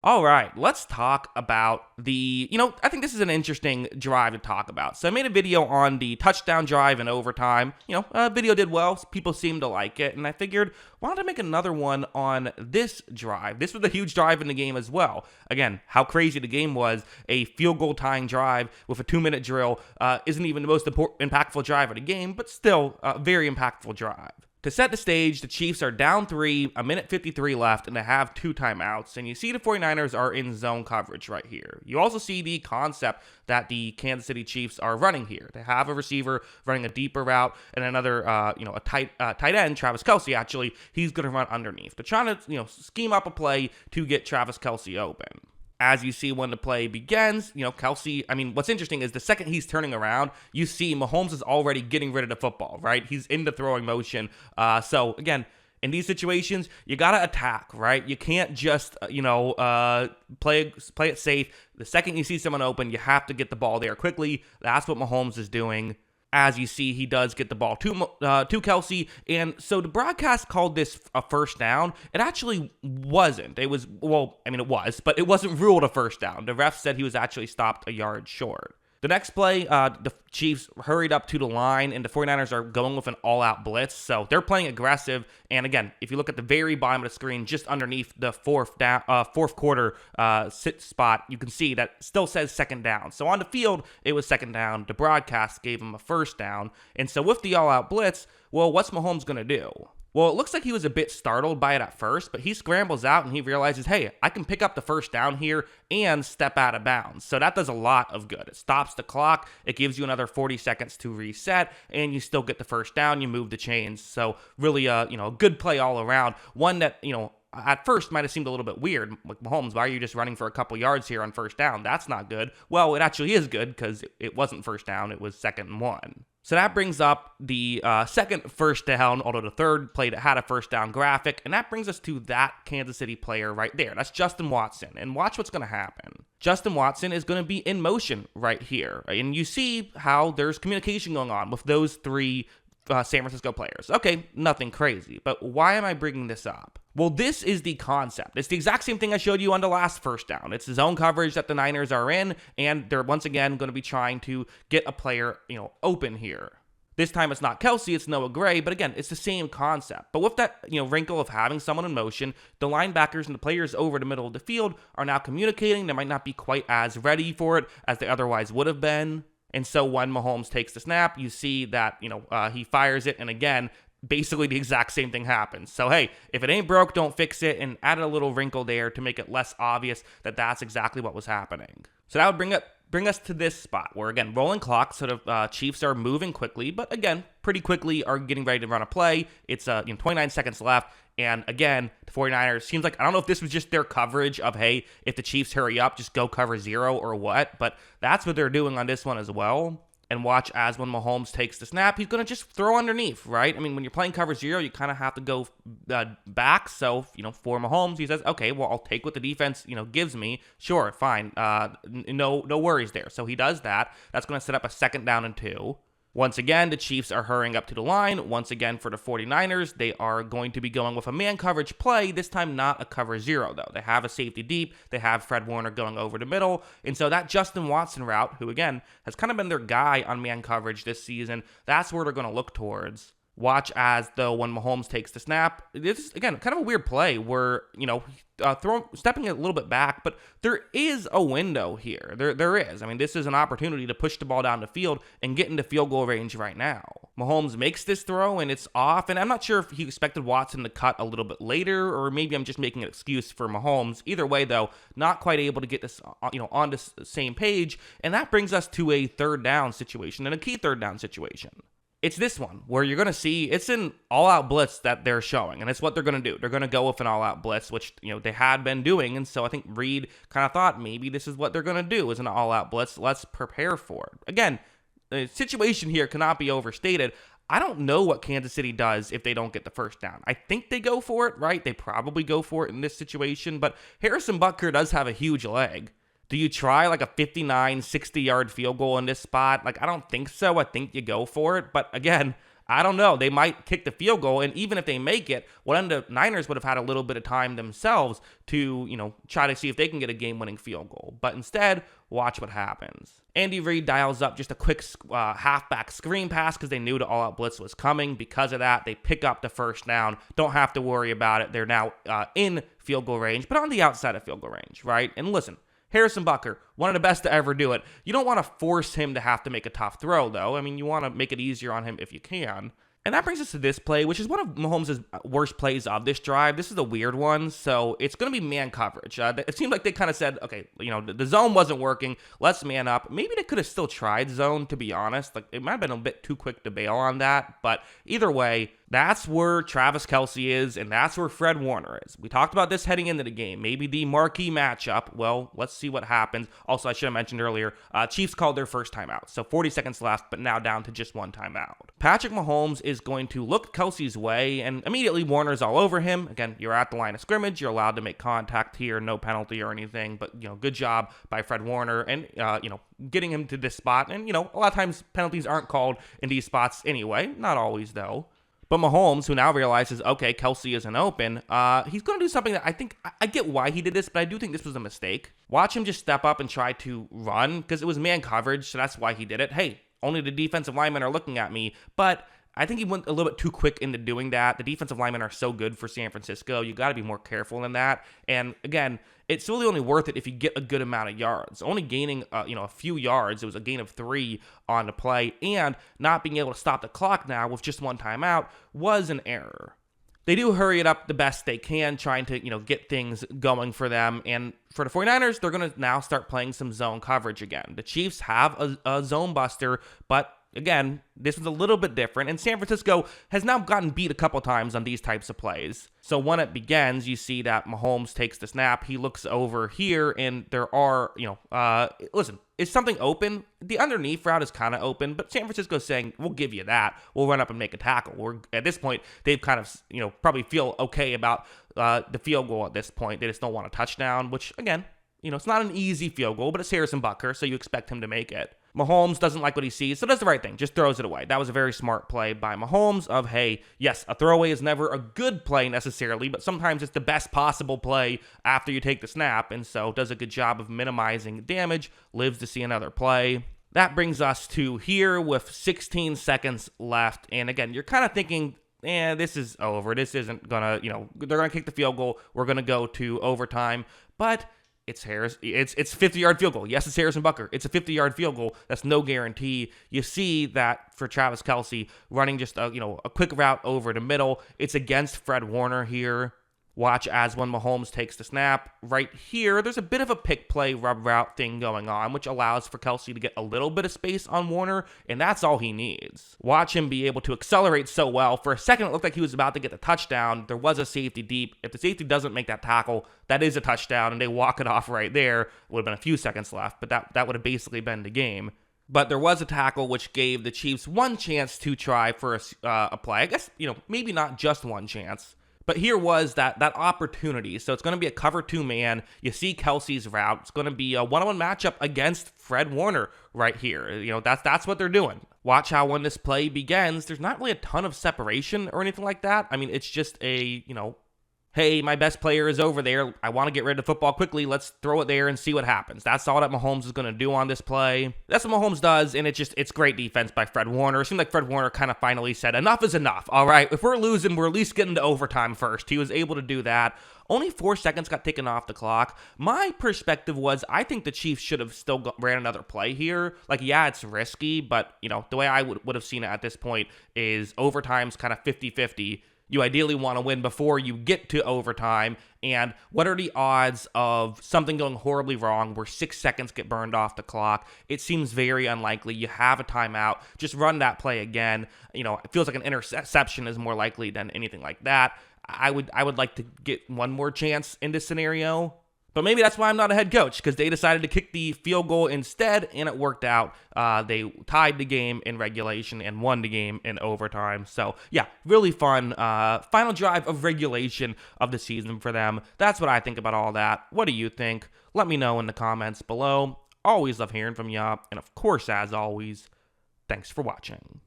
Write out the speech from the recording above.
All right, let's talk about I think this is an interesting drive to talk about. So I made a video on the touchdown drive in overtime. Video did well. People seemed to like it. And I figured, why don't I make another one on this drive? This was a huge drive in the game as well. Again, how crazy the game was. A field goal tying drive with a 2-minute drill isn't even the most impactful drive of the game, but still a very impactful drive. To set the stage, the Chiefs are down 3, a minute 53 left, and they have 2 timeouts. And you see the 49ers are in zone coverage right here. You also see the concept that the Kansas City Chiefs are running here. They have a receiver running a deeper route, and another, a tight end, Travis Kelce, actually, he's going to run underneath. They're trying to, scheme up a play to get Travis Kelce open. As you see when the play begins, Kelce, what's interesting is the second he's turning around, you see Mahomes is already getting rid of the football, right? He's in the throwing motion. So, again, in these situations, you got to attack, right? You can't just, play it safe. The second you see someone open, you have to get the ball there quickly. That's what Mahomes is doing. As you see, he does get the ball to Kelce, and so the broadcast called this a first down. It actually wasn't. It was, it was, but it wasn't ruled a first down. The ref said he was actually stopped a yard short. The next play, the Chiefs hurried up to the line, and the 49ers are going with an all-out blitz, so they're playing aggressive. And again, if you look at the very bottom of the screen, just underneath the fourth quarter sit spot, you can see that still says second down. So on the field, it was second down. The broadcast gave him a first down. And so with the all-out blitz, well, what's Mahomes going to do? Well, it looks like he was a bit startled by it at first, but he scrambles out and he realizes, hey, I can pick up the first down here and step out of bounds. So that does a lot of good. It stops the clock. It gives you another 40 seconds to reset, and you still get the first down. You move the chains. So really, a good play all around. One that, at first might have seemed a little bit weird. Like, Mahomes, why are you just running for a couple yards here on first down? That's not good. Well, it actually is good because it wasn't first down. It was 2nd and 1. So that brings up the second first down, although the third play that had a first down graphic, and that brings us to that Kansas City player right there. That's Justin Watson, and watch what's going to happen. Justin Watson is going to be in motion right here, and you see how there's communication going on with those 3 San Francisco players. Okay, nothing crazy, but why am I bringing this up? Well, this is the concept. It's the exact same thing I showed you on the last first down. It's the zone coverage that the Niners are in, and they're once again going to be trying to get a player, open here. This time it's not Kelce, it's Noah Gray, but again, it's the same concept. But with that, wrinkle of having someone in motion, the linebackers and the players over the middle of the field are now communicating. They might not be quite as ready for it as they otherwise would have been. And so when Mahomes takes the snap, you see that, he fires it, and again, basically the exact same thing happens. So, hey, if it ain't broke, don't fix it, and add a little wrinkle there to make it less obvious that that's exactly what was happening. So that would bring us to this spot where, again, rolling clock, sort of Chiefs are moving quickly, but again, pretty quickly are getting ready to run a play. It's 29 seconds left, and again, the 49ers, seems like, I don't know if this was just their coverage of, hey, if the Chiefs hurry up, just go cover 0 or what, but that's what they're doing on this one as well. And watch as when Mahomes takes the snap, he's going to just throw underneath, right? When you're playing cover 0, you kind of have to go back. So, for Mahomes, he says, okay, well, I'll take what the defense, gives me. Sure, fine. No worries there. So he does that. That's going to set up a 2nd down and 2. Once again, the Chiefs are hurrying up to the line. Once again, for the 49ers, they are going to be going with a man coverage play, this time not a cover 0, though. They have a safety deep. They have Fred Warner going over the middle. And so that Justin Watson route, who, again, has kind of been their guy on man coverage this season, that's where they're going to look towards. Watch as, though, when Mahomes takes the snap, this is, again, kind of a weird play where, stepping it a little bit back, but there is a window here. There is. This is an opportunity to push the ball down the field and get into field goal range right now. Mahomes makes this throw, and it's off, and I'm not sure if he expected Watson to cut a little bit later, or maybe I'm just making an excuse for Mahomes. Either way, though, not quite able to get this, on the same page, and that brings us to a 3rd down situation, and a key 3rd down situation. It's this one where you're going to see it's an all-out blitz that they're showing, and it's what they're going to do. They're going to go with an all-out blitz, which, they had been doing, and so I think Reed kind of thought maybe this is what they're going to do is an all-out blitz. Let's prepare for it. Again, the situation here cannot be overstated. I don't know what Kansas City does if they don't get the first down. I think they go for it, right? They probably go for it in this situation, but Harrison Butker does have a huge leg. Do you try like a 59, 60-yard field goal in this spot? I don't think so. I think you go for it. But again, I don't know. They might kick the field goal, and even if they make it, the Niners would have had a little bit of time themselves to, try to see if they can get a game-winning field goal. But instead, watch what happens. Andy Reid dials up just a quick halfback screen pass because they knew the all-out blitz was coming. Because of that, they pick up the first down. Don't have to worry about it. They're now in field goal range, but on the outside of field goal range, right? And listen, Harrison Butker, one of the best to ever do it. You don't want to force him to have to make a tough throw, though. I mean, you want to make it easier on him if you can. And that brings us to this play, which is one of Mahomes' worst plays of this drive. This is a weird one, so it's going to be man coverage. It seemed like they kind of said, okay, the zone wasn't working. Let's man up. Maybe they could have still tried zone, to be honest. Like, it might have been a bit too quick to bail on that, but either way, that's where Travis Kelce is, and that's where Fred Warner is. We talked about this heading into the game. Maybe the marquee matchup. Well, let's see what happens. Also, I should have mentioned earlier, Chiefs called their first timeout. So 40 seconds left, but now down to just one timeout. Patrick Mahomes is going to look Kelce's way, and immediately Warner's all over him. Again, you're at the line of scrimmage. You're allowed to make contact here. No penalty or anything, but, good job by Fred Warner and, getting him to this spot. And, a lot of times penalties aren't called in these spots anyway. Not always, though. But Mahomes, who now realizes, okay, Kelce isn't open, he's going to do something that I get why he did this, but I do think this was a mistake. Watch him just step up and try to run, because it was man coverage, so that's why he did it. Hey, only the defensive linemen are looking at me, but I think he went a little bit too quick into doing that. The defensive linemen are so good for San Francisco. You got to be more careful in that. And again, it's really only worth it if you get a good amount of yards. Only gaining, a few yards. It was a gain of 3 on the play, and not being able to stop the clock now with just one timeout was an error. They do hurry it up the best they can, trying to, get things going for them. And for the 49ers, they're going to now start playing some zone coverage again. The Chiefs have a zone buster, but again, this was a little bit different, and San Francisco has now gotten beat a couple times on these types of plays. So when it begins, you see that Mahomes takes the snap, he looks over here, and there are, listen, is something open? The underneath route is kind of open, but San Francisco's saying, we'll give you that. We'll run up and make a tackle. At this point, they've kind of, probably feel okay about the field goal at this point. They just don't want a touchdown, which, again, it's not an easy field goal, but it's Harrison Butker, so you expect him to make it. Mahomes doesn't like what he sees, so does the right thing, just throws it away. That was a very smart play by Mahomes of, hey, yes, a throwaway is never a good play necessarily, but sometimes it's the best possible play after you take the snap, and so does a good job of minimizing damage, lives to see another play. That brings us to here with 16 seconds left, and again, you're kind of thinking, this is over. This isn't gonna, they're gonna kick the field goal. We're gonna go to overtime, but it's 50-yard field goal. Yes, it's Harrison Butker. It's a 50-yard field goal. That's no guarantee. You see that for Travis Kelce running just a quick route over the middle. It's against Fred Warner here. Watch as when Mahomes takes the snap. Right here, there's a bit of a pick play rub route thing going on, which allows for Kelce to get a little bit of space on Warner, and that's all he needs. Watch him be able to accelerate so well. For a second, it looked like he was about to get the touchdown. There was a safety deep. If the safety doesn't make that tackle, that is a touchdown, and they walk it off right there. It would have been a few seconds left, but that would have basically been the game. But there was a tackle which gave the Chiefs one chance to try for a play. I guess, maybe not just one chance. But here was that opportunity. So it's going to be a cover 2 man. You see Kelce's route. It's going to be a one-on-one matchup against Fred Warner right here. That's what they're doing. Watch how when this play begins, there's not really a ton of separation or anything like that. I mean, it's just a, hey, my best player is over there. I want to get rid of the football quickly. Let's throw it there and see what happens. That's all that Mahomes is going to do on this play. That's what Mahomes does, and it's great defense by Fred Warner. It seemed like Fred Warner kind of finally said, enough is enough, all right? If we're losing, we're at least getting to overtime first. He was able to do that. Only 4 seconds got taken off the clock. My perspective was I think the Chiefs should have still ran another play here. Like, yeah, it's risky, but, the way I would have seen it at this point is overtime's kind of 50-50. You ideally want to win before you get to overtime. And what are the odds of something going horribly wrong where 6 seconds get burned off the clock? It seems very unlikely. You have a timeout. Just run that play again. It feels like an interception is more likely than anything like that. I would like to get one more chance in this scenario. But maybe that's why I'm not a head coach, because they decided to kick the field goal instead, and it worked out. They tied the game in regulation and won the game in overtime. So, yeah, really fun final drive of regulation of the season for them. That's what I think about all that. What do you think? Let me know in the comments below. Always love hearing from you. And, of course, as always, thanks for watching.